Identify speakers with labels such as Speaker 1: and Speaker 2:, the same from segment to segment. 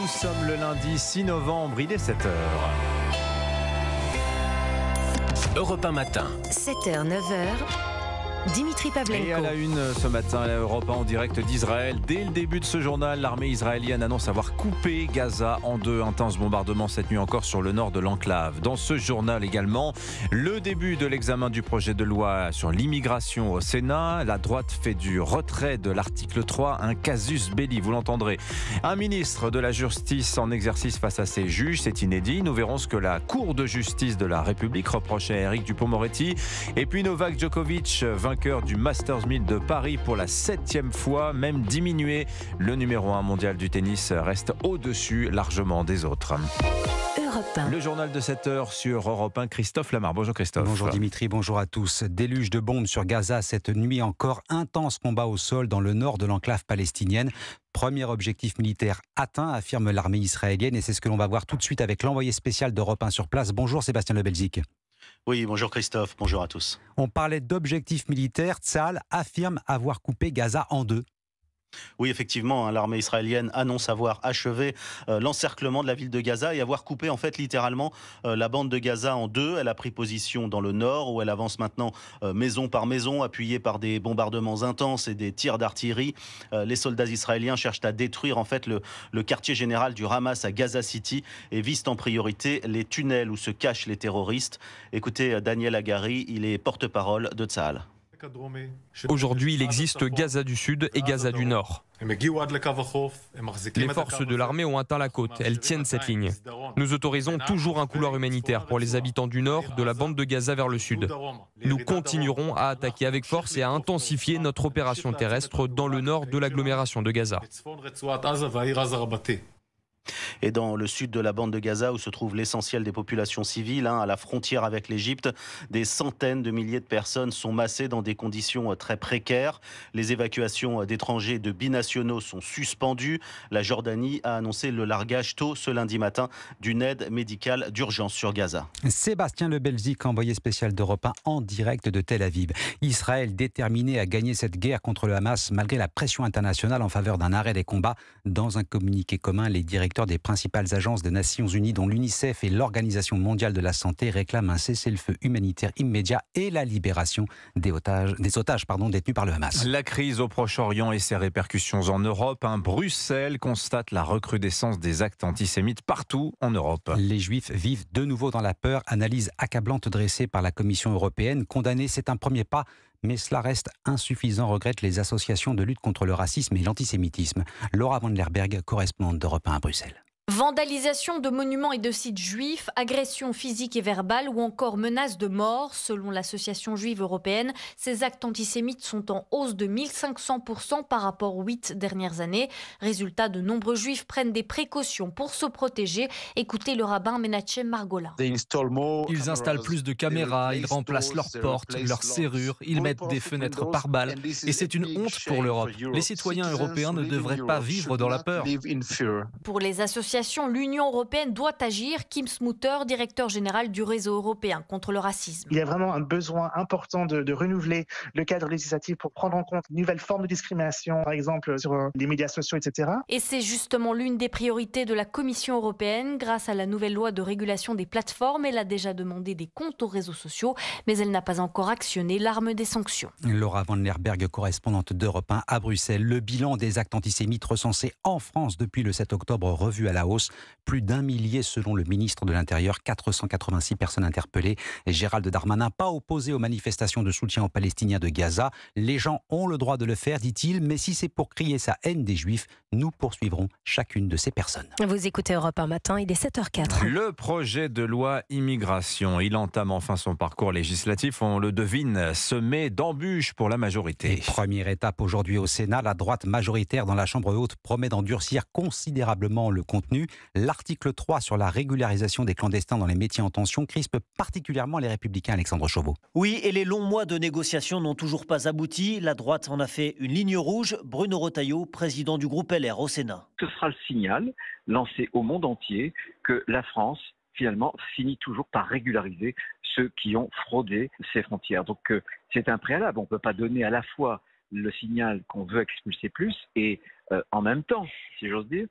Speaker 1: Nous sommes le lundi 6 novembre, il est 7h.
Speaker 2: Europe 1 matin.
Speaker 3: 7h, 9h. Dimitri Pavlenko.
Speaker 1: Et à la une ce matin, à Europe 1 en direct d'Israël. Dès le début de ce journal, l'armée israélienne annonce avoir coupé Gaza en deux. Intense bombardement cette nuit encore sur le nord de l'enclave. Dans ce journal également, le début de l'examen du projet de loi sur l'immigration au Sénat. La droite fait du retrait de l'article 3 un casus belli, vous l'entendrez. Un ministre de la Justice en exercice face à ses juges, c'est inédit. Nous verrons ce que la Cour de justice de la République reproche à Éric Dupond-Moretti. Et puis Novak Djokovic, vainqueur du Masters 1000 de Paris pour la 7e fois, même diminué. Le numéro 1 mondial du tennis reste au-dessus largement des autres.
Speaker 3: Europe 1.
Speaker 1: Le journal de 7h sur Europe 1, Christophe Lamar. Bonjour Christophe.
Speaker 4: Bonjour Dimitri, bonjour à tous. Déluge de bombes sur Gaza cette nuit encore. Intense combat au sol dans le nord de l'enclave palestinienne. Premier objectif militaire atteint, affirme l'armée israélienne. Et c'est ce que l'on va voir tout de suite avec l'envoyé spécial d'Europe 1 sur place. Bonjour Sébastien Lebelzik.
Speaker 5: Oui, bonjour Christophe, bonjour à tous.
Speaker 4: On parlait d'objectifs militaires. Tsahal affirme avoir coupé Gaza en deux.
Speaker 5: Oui, effectivement, l'armée israélienne annonce avoir achevé l'encerclement de la ville de Gaza et avoir coupé en fait littéralement la bande de Gaza en deux. Elle a pris position dans le nord où elle avance maintenant maison par maison, appuyée par des bombardements intenses et des tirs d'artillerie. Les soldats israéliens cherchent à détruire en fait le quartier général du Hamas à Gaza City et visent en priorité les tunnels où se cachent les terroristes. Écoutez Daniel Hagari, il est porte-parole de Tsahal.
Speaker 6: Aujourd'hui, il existe Gaza du Sud et Gaza du Nord. Les forces de l'armée ont atteint la côte. Elles tiennent cette ligne. Nous autorisons toujours un couloir humanitaire pour les habitants du Nord, de la bande de Gaza vers le Sud. Nous continuerons à attaquer avec force et à intensifier notre opération terrestre dans le nord de l'agglomération de Gaza.
Speaker 5: Et dans le sud de la bande de Gaza, où se trouve l'essentiel des populations civiles, à la frontière avec l'Égypte, des centaines de milliers de personnes sont massées dans des conditions très précaires. Les évacuations d'étrangers de binationaux sont suspendues. La Jordanie a annoncé le largage tôt ce lundi matin d'une aide médicale d'urgence sur Gaza.
Speaker 4: Sébastien Lebelzik, envoyé spécial d'Europe 1 en direct de Tel Aviv. Israël déterminé à gagner cette guerre contre le Hamas malgré la pression internationale en faveur d'un arrêt des combats. Dans un communiqué commun, les directeurs des principales agences des Nations Unies, dont l'UNICEF et l'Organisation mondiale de la santé, réclament un cessez-le-feu humanitaire immédiat et la libération des otages détenus par le Hamas.
Speaker 1: La crise au Proche-Orient et ses répercussions en Europe. Bruxelles constate la recrudescence des actes antisémites partout en Europe.
Speaker 4: Les Juifs vivent de nouveau dans la peur. Analyse accablante dressée par la Commission européenne. Condamner, c'est un premier pas. Mais cela reste insuffisant, regrettent les associations de lutte contre le racisme et l'antisémitisme. Laura Van Lerberg, correspondante d'Europe 1 à Bruxelles.
Speaker 7: Vandalisation de monuments et de sites juifs, agressions physiques et verbales ou encore menaces de mort. Selon l'association juive européenne, ces actes antisémites sont en hausse de 1500% par rapport aux 8 dernières années. Résultat, de nombreux juifs prennent des précautions pour se protéger. Écoutez le rabbin Menachem Margola.
Speaker 6: Ils installent plus de caméras, ils remplacent leurs portes, leurs serrures, ils mettent des fenêtres par balles. Et c'est une honte pour l'Europe. Les citoyens européens ne devraient pas vivre dans la peur.
Speaker 7: Pour les associations, l'Union européenne doit agir. Kim Smutter, directeur général du réseau européen contre le racisme.
Speaker 8: Il y a vraiment un besoin important de renouveler le cadre législatif pour prendre en compte une nouvelle forme de discrimination, par exemple sur les médias sociaux, etc.
Speaker 7: Et c'est justement l'une des priorités de la Commission européenne. Grâce à la nouvelle loi de régulation des plateformes, elle a déjà demandé des comptes aux réseaux sociaux, mais elle n'a pas encore actionné l'arme des sanctions.
Speaker 4: Laura Van Lerberg, correspondante d'Europe 1 à Bruxelles. Le bilan des actes antisémites recensés en France depuis le 7 octobre revu à la hausse. Plus d'1 millier selon le ministre de l'Intérieur, 486 personnes interpellées. Et Gérald Darmanin, pas opposé aux manifestations de soutien aux Palestiniens de Gaza. Les gens ont le droit de le faire, dit-il, mais si c'est pour crier sa haine des Juifs, nous poursuivrons chacune de ces personnes.
Speaker 3: Vous écoutez Europe 1 matin, il est 7h04.
Speaker 1: Le projet de loi immigration, il entame enfin son parcours législatif, on le devine, semé d'embûches pour la majorité.
Speaker 4: Et première étape aujourd'hui au Sénat, la droite majoritaire dans la Chambre haute promet d'endurcir considérablement le contenu. L'article 3 sur la régularisation des clandestins dans les métiers en tension crispe particulièrement les Républicains, Alexandre Chauveau.
Speaker 9: Oui, et les longs mois de négociations n'ont toujours pas abouti. La droite en a fait une ligne rouge. Bruno Retailleau, président du groupe LR au Sénat.
Speaker 10: Ce sera le signal lancé au monde entier que la France, finalement, finit toujours par régulariser ceux qui ont fraudé ses frontières. Donc c'est un préalable. On ne peut pas donner à la fois le signal qu'on veut expulser plus et en même temps, si j'ose dire,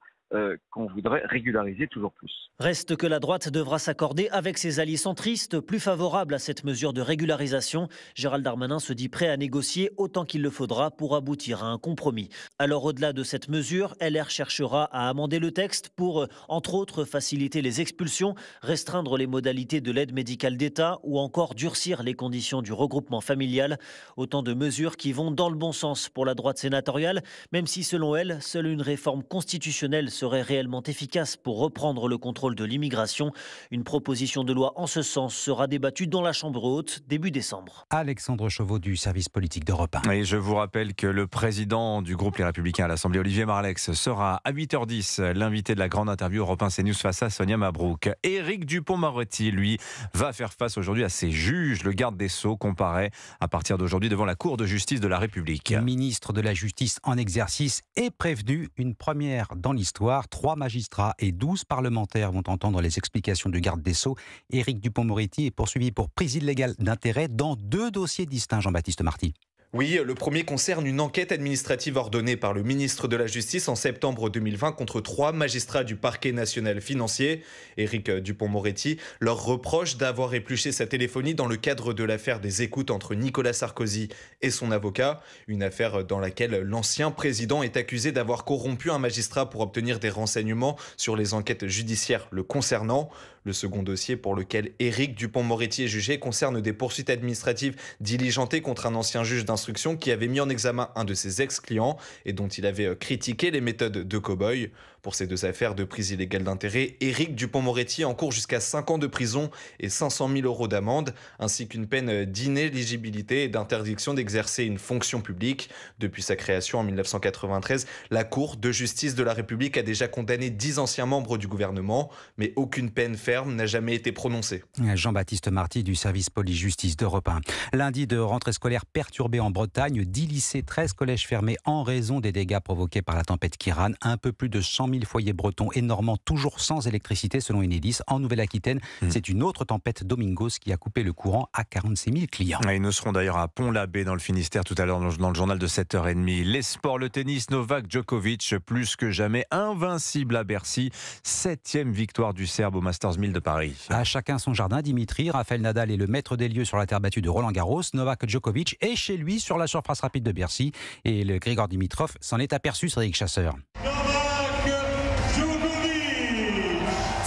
Speaker 10: qu'on voudrait régulariser toujours plus.
Speaker 9: Reste que la droite devra s'accorder avec ses alliés centristes plus favorables à cette mesure de régularisation. Gérald Darmanin se dit prêt à négocier autant qu'il le faudra pour aboutir à un compromis. Alors au-delà de cette mesure, LR cherchera à amender le texte pour, entre autres, faciliter les expulsions, restreindre les modalités de l'aide médicale d'État ou encore durcir les conditions du regroupement familial. Autant de mesures qui vont dans le bon sens pour la droite sénatoriale, même si selon elle, seule une réforme constitutionnelle serait réellement efficace pour reprendre le contrôle de l'immigration. Une proposition de loi en ce sens sera débattue dans la Chambre haute début décembre.
Speaker 4: Alexandre Chauveau du service politique d'Europe 1.
Speaker 1: Et je vous rappelle que le président du groupe Les Républicains à l'Assemblée, Olivier Marleix, sera à 8h10 l'invité de la grande interview Europe 1 CNews face à Sonia Mabrouk. Éric Dupond-Moretti, lui, va faire face aujourd'hui à ses juges. Le garde des Sceaux comparaît à partir d'aujourd'hui devant la Cour de justice de la République.
Speaker 4: Le ministre de la Justice en exercice est prévenu. Une première dans l'histoire. 3 magistrats et 12 parlementaires vont entendre les explications du garde des Sceaux. Éric Dupond-Moretti est poursuivi pour prise illégale d'intérêt dans 2 dossiers distincts, Jean-Baptiste Marty.
Speaker 11: Oui, le premier concerne une enquête administrative ordonnée par le ministre de la Justice en septembre 2020 contre 3 magistrats du parquet national financier. Éric Dupond-Moretti leur reproche d'avoir épluché sa téléphonie dans le cadre de l'affaire des écoutes entre Nicolas Sarkozy et son avocat. Une affaire dans laquelle l'ancien président est accusé d'avoir corrompu un magistrat pour obtenir des renseignements sur les enquêtes judiciaires le concernant. Le second dossier pour lequel Éric Dupond-Moretti est jugé concerne des poursuites administratives diligentées contre un ancien juge d'instruction qui avait mis en examen un de ses ex-clients et dont il avait critiqué les méthodes de cow-boy. Pour ces 2 affaires de prise illégale d'intérêt, Éric Dupond-Moretti encourt jusqu'à 5 ans de prison et 500 000 € d'amende, ainsi qu'une peine d'inéligibilité et d'interdiction d'exercer une fonction publique. Depuis sa création en 1993, la Cour de justice de la République a déjà condamné 10 anciens membres du gouvernement, mais aucune peine ferme n'a jamais été prononcée.
Speaker 4: Jean-Baptiste Marty du service police-justice d'Europe 1. Lundi de rentrée scolaire perturbée en Bretagne, 10 lycées, 13 collèges fermés en raison des dégâts provoqués par la tempête Kiran. Un peu plus de 100 000 foyers bretons et normands toujours sans électricité selon Enedis. En Nouvelle-Aquitaine, c'est une autre tempête Domingos qui a coupé le courant à 46 000 clients.
Speaker 1: Et nous serons d'ailleurs à Pont-l'Abbé dans le Finistère tout à l'heure dans le journal de 7h30. Les sports, le tennis, Novak Djokovic plus que jamais invincible à Bercy. 7e victoire du Serbe au Masters 1000 de Paris.
Speaker 4: À chacun son jardin, Dimitri, Rafael Nadal est le maître des lieux sur la terre battue de Roland-Garros. Novak Djokovic est chez lui sur la surface rapide de Bercy. Et le Grigor Dimitrov s'en est aperçu, Cédric Chasseur.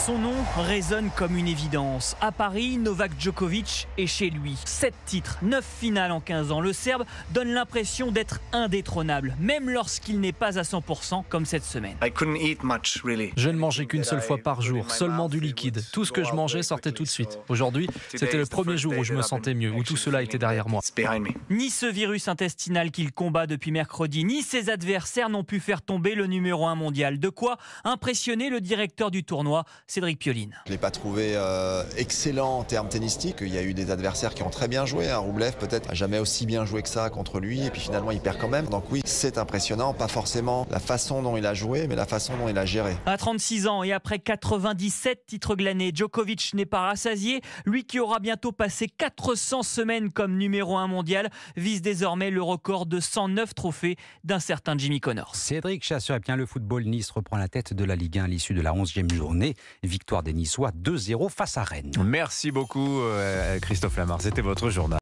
Speaker 12: Son nom résonne comme une évidence. À Paris, Novak Djokovic est chez lui. 7 titres, 9 finales en 15 ans. Le Serbe donne l'impression d'être indétrônable, même lorsqu'il n'est pas à 100% comme cette semaine.
Speaker 13: Je ne mangeais qu'une seule fois par jour, seulement du liquide. Tout ce que je mangeais sortait tout de suite. Aujourd'hui, c'était le premier jour où je me sentais mieux, où tout cela était derrière moi.
Speaker 12: Ni ce virus intestinal qu'il combat depuis mercredi, ni ses adversaires n'ont pu faire tomber le numéro 1 mondial. De quoi impressionner le directeur du tournoi, Cédric Pioline.
Speaker 14: Je ne l'ai pas trouvé excellent en termes tennistiques. Il y a eu des adversaires qui ont très bien joué. Rublev peut-être n'a jamais aussi bien joué que ça contre lui. Et puis finalement, il perd quand même. Donc oui, c'est impressionnant. Pas forcément la façon dont il a joué, mais la façon dont il a géré.
Speaker 12: À 36 ans et après 97 titres glanés, Djokovic n'est pas rassasié. Lui qui aura bientôt passé 400 semaines comme numéro 1 mondial vise désormais le record de 109 trophées d'un certain Jimmy Connors.
Speaker 4: Cédric Chasseur, et bien le football, Nice reprend la tête de la Ligue 1 à l'issue de la 11e journée. Victoire des Niçois 2-0 face à Rennes.
Speaker 1: Merci beaucoup Christophe Lamar, c'était votre journal.